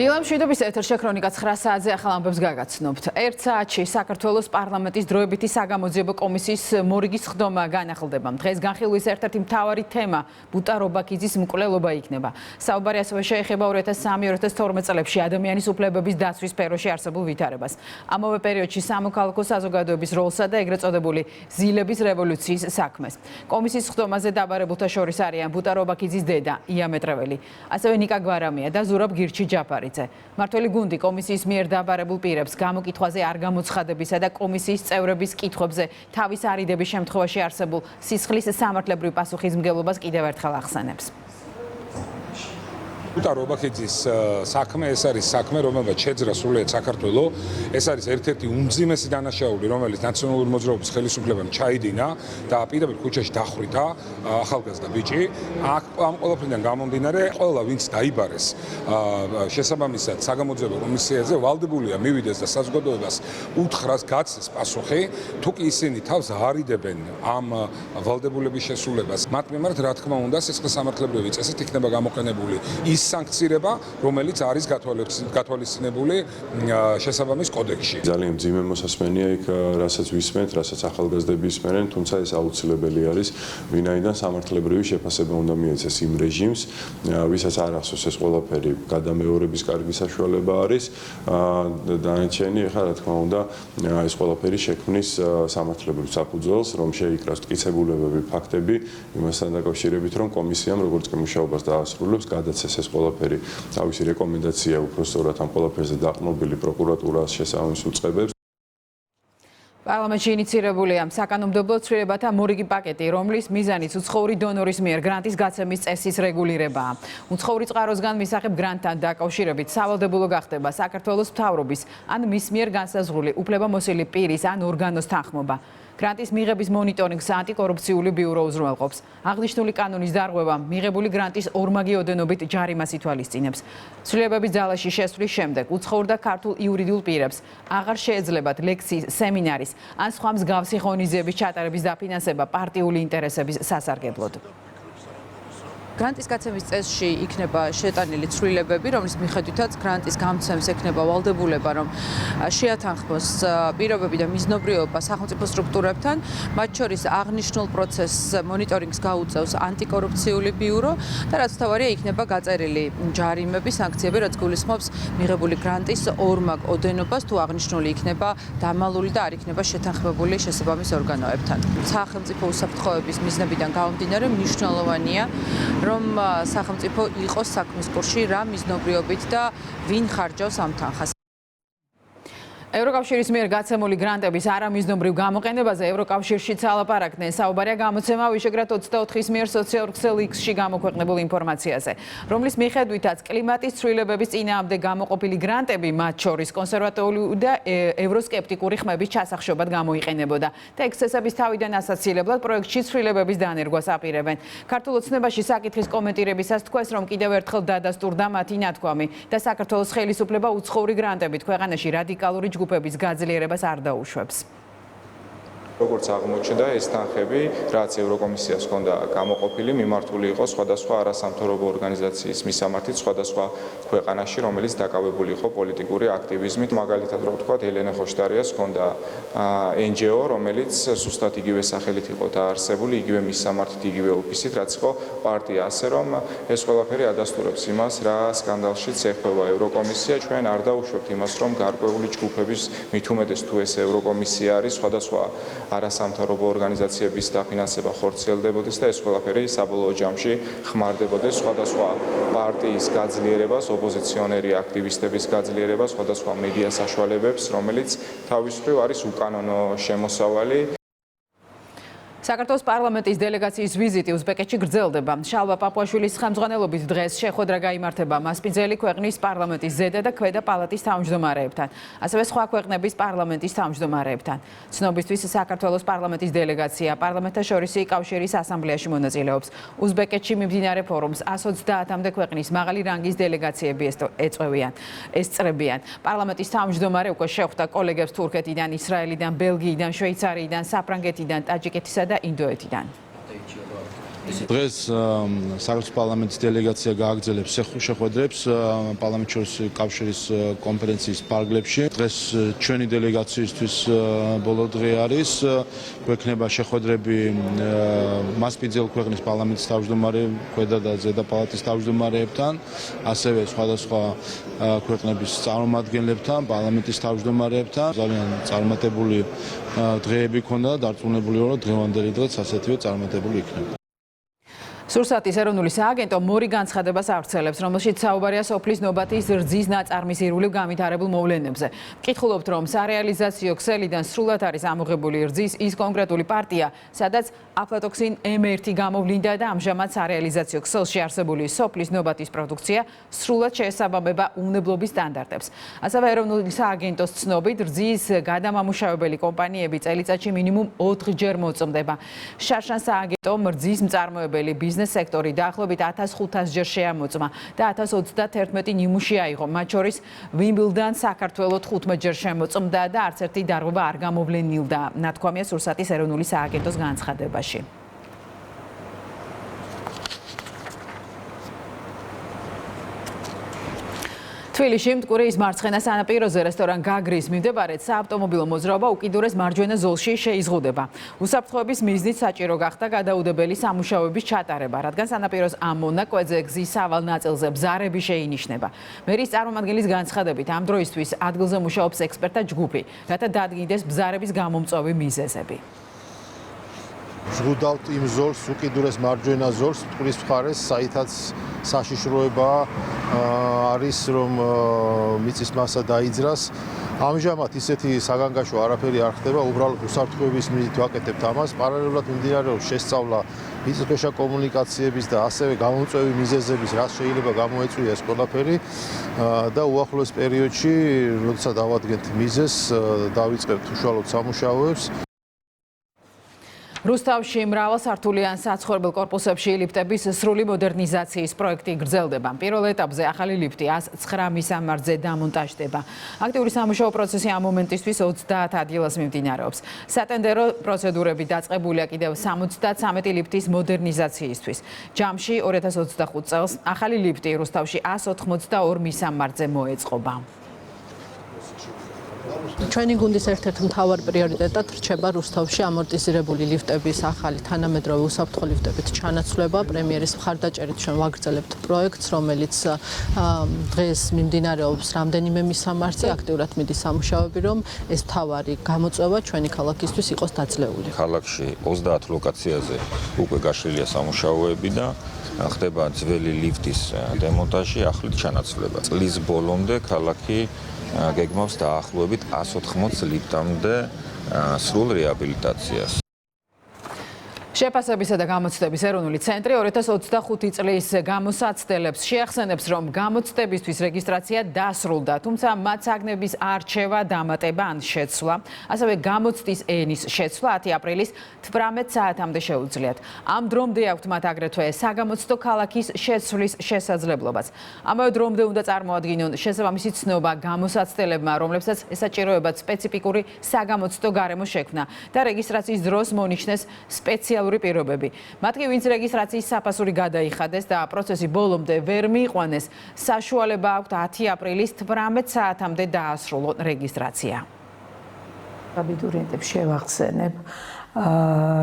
დილამ შვიდობის ეთერში ქრონიკა 9 საათზე ახალ ამბებს გაგაცნობთ. ერთ საათში საქართველოს პარლამენტის დროებითი საგამოძიებო კომისიის მორიგის ხდომა განახლდება. დღეს განხილვის ერთ-ერთი მთავარი თემა ბუტა რობაქიძის მკვლელობა იქნება. საუბარი ასევე შეეხება 2003-2012 წლებში ადამიანის უფლებების დაცვის სფეროში არსებულ ვითარებას. ამავე პერიოდში სამოქალაქო საზოგადოების როლსა და ეგრეთ წოდებული ზილების რევოლუციის საქმეს. კომისიის ხდომაზე დაბარებულთა შორის არიან ბუტა რობაქიძის დედა ია მეტრეველი, ასევე ნიკა გვარამია და ზურაბ გირჩი ჯაფარი. მართველი გუნდი კომისიის მიერ დაბარებულ პირებს გამოკითხვაზე არ გამოცხადებისა და კომისიის წევრების კითხვებზე თავის არიდების შემთხვევაში არსებულ სისხლის სამართლებრივ პასუხისმგებლობას კიდევ ერთხელ ახსენებს. ბუტა რობაქიძის საქმე ეს არის საქმე, რომელმაც შეძრა სრულიად საქართველო. ეს არის ერთ-ერთი უმძიმესი დანაშაული, რომელიც ნაციონალური მოძრაობის ხელისუფლებამ ჩაიდინა და პირდაპირ ქუჩაში დახვრიტა ახალგაზრდა ბიჭი. ამ ყველაფრიდან გამომდინარე, ყველა ვინც დაიბარეს შესაბამისად საგამოძიებო კომისიაზე, ვალდებულია მივიდეს და საზოგადოებას უთხრას გაცეს პასუხი, თუ კი ისინი თავს არიდებენ ამ ვალდებულების შესრულებას. მათ მიმართ, რა თქმა უნდა, სისხლის სამართლებრივი წესით იქნება გამოყენებული სანქცირება, რომელიც არის გათვალისწინებული შესაბამის კოდექსში. ძალიან მძიმე მოსასმენია იქ, რასაც ვისმენთ, რასაც ახალგაზრდები ისმენენ, თუმცა ეს აუცილებელი არის, ვინაიდან სამართლებრივი შეფასება უნდა მიეცეს იმ რეჟიმს, ვისაც არ ახსოვს ეს ყველაფერი, გადამეორების კარგი საშუალება არის. დანარჩენი, ახლა რა თქმა უნდა, ეს ყველაფერი შექმნის სამართლებრივ საფუძველს, რომ შეიკრას მტკიცებულებები, ფაქტები იმასთან დაკავშირებით, რომ კომისიამ როგორც კი მუშაობას დაასრულებს, გადაცეს ეს ყველაფერი თავისი რეკომენდაცია უფრო სწორად ამ ყველაფერზე დაყრდნობილი პროკურატურას შესაბამის უწყებებს. პარლამენტში ინიცირებულია საკანონმდებლო ცვლილებათა მორიგი პაკეტი, რომლის მიზანიც უცხოური დონორის მიერ გრანტის გაცემის წესის რეგულირებაა. უცხოური წყაროსგან მისაღებ გრანტთან დაკავშირებით სავალდებულო გახდება საქართველოს მთავრობის ან მის მიერ განსაზღვრული უფლებამოსილი პირის ან ორგანოს თანხმობა. გრანტის მიღების მონიტორინგს ანტიკორუფციული ბიურო უზრუნველყოფს. აღნიშნული კანონის დარღვევა მიღებული გრანტის ორმაგი ოდენობით ჯარიმას ითვალისწინებს. ცვლილებების ძალაში შესვლის შემდეგ უცხოურ და ქართულ იურიდიულ პირებს აღარ შეეძლებათ ლექციის, სემინარის ან სხვა მსგავსი ღონისძიების ჩატარების დაფინანსება პარტიული ინტერესების სასარგებლოდ. გრანტის გაცემის წესში იქნება შეტანილი ცვლილებები, რომლის მიხედვითაც გრანტის გამცემს ექნება ვალდებულება, რომ შეათანხმოს პირობები და მიზნობრიობა სახელმწიფო სტრუქტურებთან, მათ შორის აღნიშნულ პროცესს მონიტორინგს გაუწევს ანტიკორუფციული ბიურო და რაც თავარია იქნება გაწერილი ჯარიმები, სანქციები, რაც გულისხმობს მიღებული გრანტის ორმაგ ოდენობას, თუ აღნიშნული იქნება დამალული და არ იქნება შეთანხმებული შესაბამის ორგანოებთან. სახელმწიფო უსაფრთხოების მიზნებიდან გამომდინარე, მნიშვნელოვანია, რომ სახელმწიფო იყოს საქმის კურსში რა მიზნობრიობით და ვინ ხარჯავს ამ თანხას. ევროკავშირის მიერ გაცემული გრანტების არამიზნობრივ გამოყენებაზე ევროკავშირშიც ალაპარაკდნენ. საუბარია გამოცემა ვიშეგრად 24-ის მიერ social ქსელ X-ში გამოქვეყნებულ ინფორმაციაზე, რომლის მიხედვითაც კლიმატის ცვლილებების წინააღმდეგ გამოყოფილი გრანტები, მათ შორის კონსერვატიული და ევროსკეპტიკური ხმების ჩასახშობად გამოიყენებოდა. ტექსტების თავიდან ასაცილებლად პროექტში ცვლილებების დანერგვას აპირებენ. ქართულ ოცნებაში საკითხის კომენტირებისას თქვეს, რომ კიდევ ერთხელ დადასტურდა მათი ნათქვამი და საქართველოს ხელისუფლება უცხოური გრანტებით ქვეყანაში რადიკალური ჯგუფების გაძლიერებას არ დაუშვებს. როგორც აღმოჩნდა, ეს თანხები, რაც ევროკომისიას ჰქონდა გამოყოფილი, მიმართული იყო სხვადასხვა არასამთავრობო ორგანიზაციის მისამართით სხვადასხვა ქვეყანაში, რომელიც დაკავებული იყო პოლიტიკური აქტივიზმით. მაგალითად, რო ვთქვათ, ელენე ხოშტარიას ჰქონდა NGO, რომელიც ზუსტად იგივე სახელით იყო დაარსებული, იგივე მისამართით, იგივე ოფისით, რაც იყო პარტია. ასე რომ ეს ყველაფერი ადასტურებს იმას, რა სკანდალშიც ეხება ევროკომისია. ჩვენ არ დაუშვებთ იმას, რომ გარკვეული ჯგუფების მით უმეტეს თუ ეს ევროკომისია არის სხვადასხვა არასამთავრობო ორგანიზაციების დაფინანსება ხორციელდებოდეს და ეს ყველაფერი საბოლოო ჯამში ხმარდებოდეს სხვადასხვა პარტიის გაძლიერებას, ოპოზიციონერი აქტივისტების გაძლიერებას, სხვადასხვა მედია საშუალებებს, რომელიც თავის მხრივ არის უკანონო შემოსავალი. საქართველოს პარლამენტის დელეგაციის ვიზიტი უზბეკეთში გრძელდება. შალვა პაპუაშვილის ხელმძღვანელობით დღეს შეხვედრა გაიმართება მასპინძელი ქვეყნის პარლამენტის ზედა და ქვედა პალატის თავმჯდომარეებთან, ასევე სხვა ქვეყნების პარლამენტის თავმჯდომარეებთან. ცნობისთვის საქართველოს პარლამენტის დელეგაცია პარლამენტთაშორისი კავშირის ასამბლეაში მონაწილეობს. უზბეკეთში მიმდინარე ფორუმს 130-მდე ქვეყნის მაღალი რანგის დელეგაციები ეწევიან. პარლამენტის თავმჯდომარე უკვე შეხვდა კოლეგებს თურქეთიდან, ისრაელიდან, ბელგიიდან, შვეიცარიიდან, საფრანგეთიდან, ტაჯიკეთისა და ინდოეთიდან. დღეს საქართველოს პარლამენტის დელეგაცია გააგრძელებს შეხვედრებს პარლამენტის შორისი კავშირის კონფერენციის ფარგლებში. დღეს ჩვენი დელეგაციისთვის ბოლო დღე არის. გვექნება შეხვედრები მასპინძელ ქვეყნის პარლამენტის თავმჯდომარე, ქვედა და ზედა პალატის თავმჯდომარეებთან, ასევე სხვადასხვა ქვეყნების წარმომადგენლებთან, პარლამენტის თავმჯდომარეებთან. ძალიან წარმატებული დღეები ქონდა, დარწმუნებული ვარ, რომ დღევანდელი დღეც ასეთივე წარმატებული იქნება. სურსათის ეროვნული სააგენტო მორიგ განცხადებას ავრცელებს, რომელშიც საუბარია სოფლის ნობათის რძის ნაწარმის ირგვლივ განვითარებულ მოვლენებზე. ვკითხულობთ, რომ სარეალიზაციო ქსელიდან სრულად არის ამოღებული რძის ის კონკრეტული პარტია, სადაც აფლატოქსინ M1 გამოვლინდა და ამჟამად სარეალიზაციო ქსელში არსებული სოფლის ნობათის პროდუქცია სრულად შეესაბამება უნებლობის სტანდარტებს. ასევე ეროვნული სააგენტოს ცნობით, რძის გადამამუშავებელი კომპანიები წელიწადში მინიმუმ 4 ჯერ მოწმდება. შარშან სააგენტომ რძის მწარმოებელი ბიზნეს სექტორი დაახლოებით 1500 ჯერ შეამოწმა და 1031 ნიმუში აიღო. მათ შორის ვიმბლდან საქართველოს 15 ჯერ შემოწმდა და არც ერთი დარღვევა არ გამოვლენილდა. ნათქვამია სურსათის ეროვნული სააგენტოს განცხადებაში. თბილისში მტკვრის მარცხენა სანაპიროზე რესტორან გაგრის მიმდებარედ საავტომობილო მოძრაობა უკიდურეს მარჯვენა ზოლში შეიზღუდება. უსაფრთხოების მიზნით საჭირო გახდა გადაუდებელი სამუშაოების ჩატარება, რადგან სანაპიროს ამ მონაკვეთზე გზის სავალ ნაწილზე ბზარები შეინიშნება. მერის წარმომადგენლის განცხადებით, ამ დროისთვის ადგილზე მუშაობს ექსპერტთა ჯგუფი, რათა დადგინდეს ბზარების გამომწვევი მიზეზები. ვზღუდავთ იმ ზოლს, უკიდურეს მარჯვენა ზოლს, მტკვრის მხარეს, საითაც საშიშროება არის, რომ მიწის მასა დაიძრას. ამჟამად ისეთი საგანგაშო არაფერი არ ხდება, უბრალოდ უსაფრთხოების მიზნით ვაკეთებთ ამას. პარალელურად მიმდინარეობს შესწავლა მიწისქვეშა კომუნიკაციების და ასევე გამომწვევი მიზეზების, რაც შეიძლება გამოეწვიოს ეს ყველაფერი და უახლოეს პერიოდში, როდესაც დავადგენთ მიზეზს, დავიწყებთ უშუალოდ სამუშაოებს. რუსთავში მრავალსართულიან საცხოვრებელ კორპუსებში ლიფტების სრული მოდერნიზაციის პროექტი გრძელდება. პირველ ეტაპზე ახალი ლიფტი 109 მისამართზე დამონტაჟდება. აქტიური სამუშაო პროცესი ამ მომენტისთვის 30 ადგილას მიმდინარეობს. სატენდერო პროცედურები დაწყებულია კიდევ 73 ლიფტის მოდერნიზაციისთვის. ჯამში 2025 წელს ახალი ლიფტი რუსთავში 182 მისამართზე მოეწყობა. ჩვენი გუნდის ერთ-ერთი მთავარი პრიორიტეტად რჩება რუსთავში ამორტიზირებული ლიფტების ახალი თანამედროვე უსაფრთხო ლიფტებით ჩანაცვლება. პრემიერის მხარდაჭერით ჩვენ ვაგრძელებთ პროექტს, რომელიც დღეს მიმდინარეობს რამდენიმე მისამართზე, აქტიურად მიდის სამუშაოები, რომ ეს მთავარი გამოწვევა ჩვენი ქალაქისთვის იყოს დაძლეული. ქალაქში 30 ლოკაციაზე უკვე გაშლილია სამუშაოები და ხდება ძველი ლიფტის დემონტაჟი, ახლით ჩანაცვლება. წლის ბოლომდე ქალაქი გეგმავს დაახლოებით 180 ლიფტამდე სრულ რეაბილიტაციას. შეფასებისა და გამოცდების ეროვნული ცენტრი 2025 წლის გამოსაცდელებს შეახსენებს, რომ გამოცდებისთვის რეგისტრაცია დასრულდა, თუმცა მათ საგნების არჩევა, დამატება ან შეცვლა, ასევე გამოცდის ენის შეცვლა 10 აპრილის 18 საათამდე შეუძლიათ. ამ დრომდე აქვთ მათ აგრეთვე საგამოცდო ქალაქის შეცვლის შესაძლებლობაც. ამავე დრომდე უნდა წარმოადგინონ შესაბამისი ცნობა გამოსაცდელებმა, რომლებსაც ესაჭიროებათ სპეციფიკური საგამოცდო გარემო შექმნა და რეგისტრაციის დროს მონიშნეს სპეციალური პირობები. მათი ვინც რეგისტრაციის საფასური გადაიხადეს და პროცესი ბოლომდე ვერ მიიყვანეს, საშუალება აქვთ 10 აპრილის 18 საათამდე დაასრულონ რეგისტრაცია. აბიტურიენტებს შევახსენებ,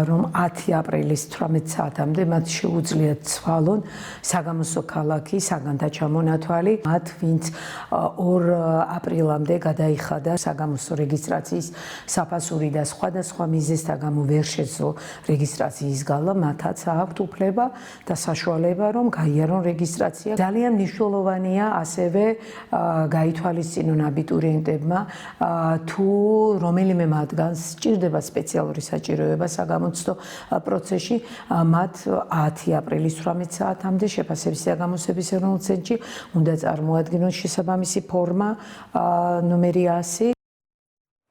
რომ 10 აპრილის 18 საათამდე მათ შეუძლიათ ცვალონ საგამოსდო ქალაქი, საგანთა ჩამონათვალი. მათ ვინც 2 აპრილამდე გადაიხადა საგამოსდო რეგისტრაციის საფასური და სხვადასხვა მიზეზთა გამო ვერ შეძლო რეგისტრაციის გავლა, მათაც აქვთ უფლება და საშუალება, რომ გაიარონ რეგისტრაცია. ძალიან მნიშვნელოვანია ასევე გაითვალისწინონ აბიტურიენტებმა, თუ რომელიმე მათგანს სჭირდება სპეციალური საჭიროება საგამოცდო პროცესში, მათ 10 აპრილის 18 საათამდე შეფასების და გამოცდების ეროვნულ ცენტრში უნდა წარმოადგინონ შესაბამისი ფორმა ნომერი 100.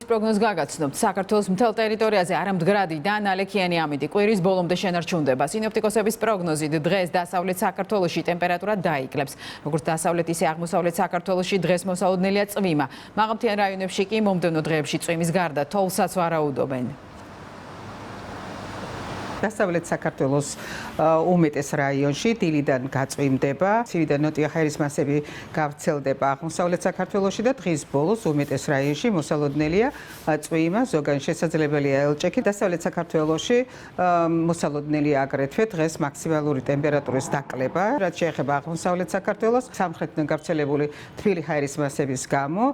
პროგნოზ გაგაცნობთ, საქართველოს მთელ ტერიტორიაზე არამდგრადი და ნალექიანი ამიდი კვირის ბოლომდე შენარჩუნდება. სინოპტიკოსების პროგნოზით დღეს დასავლეთ საქართველოში ტემპერატურა დაიკლებს. როგორც დასავლეთ, ისე აღმოსავლეთ საქართველოში დღეს მოსაოდნელია წვიმა. მაღალმთიან რაიონებში კი მომდევნო დღეებში წვიმის გარდა თოვლსაც ვარაუდობენ. დასავლეთ საქართველოს უმეტეს რაიონში დილიდან გაწვიმდება, ცივი და ნოტიო ჰაერის მასები გავრცელდება აღმოსავლეთ საქართველოში და დღის ბოლოს უმეტეს რაიონში მოსალოდნელია წვიმა, ზოგან შესაძლებელია ელჭექი. დასავლეთ საქართველოში მოსალოდნელია აგრეთვე დღეს მაქსიმალური ტემპერატურის დაკლება, რაც შეეხება აღმოსავლეთ საქართველოს, სამხრეთიდან გავრცელებული თბილი ჰაერის მასების გამო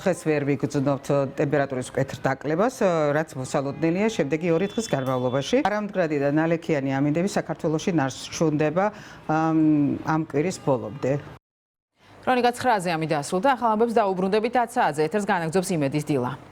დღეს ვერ ვიგრძნობთ ტემპერატურის მკვეთრ დაკლებას, რაც მოსალოდნელია შემდეგი 2 დღის განმავლობაში. არამდგრადი და ნალექიანი ამინდები საქართველოში ნარს ჩუნდება ამ კვირის ბოლომდე. ქრონიკა 9-ზე ამი დასრულდა. ახალ ამბებს დაუბრუნდებით 10 საათზე. ეთერს განაგრძობს იმედის დილა.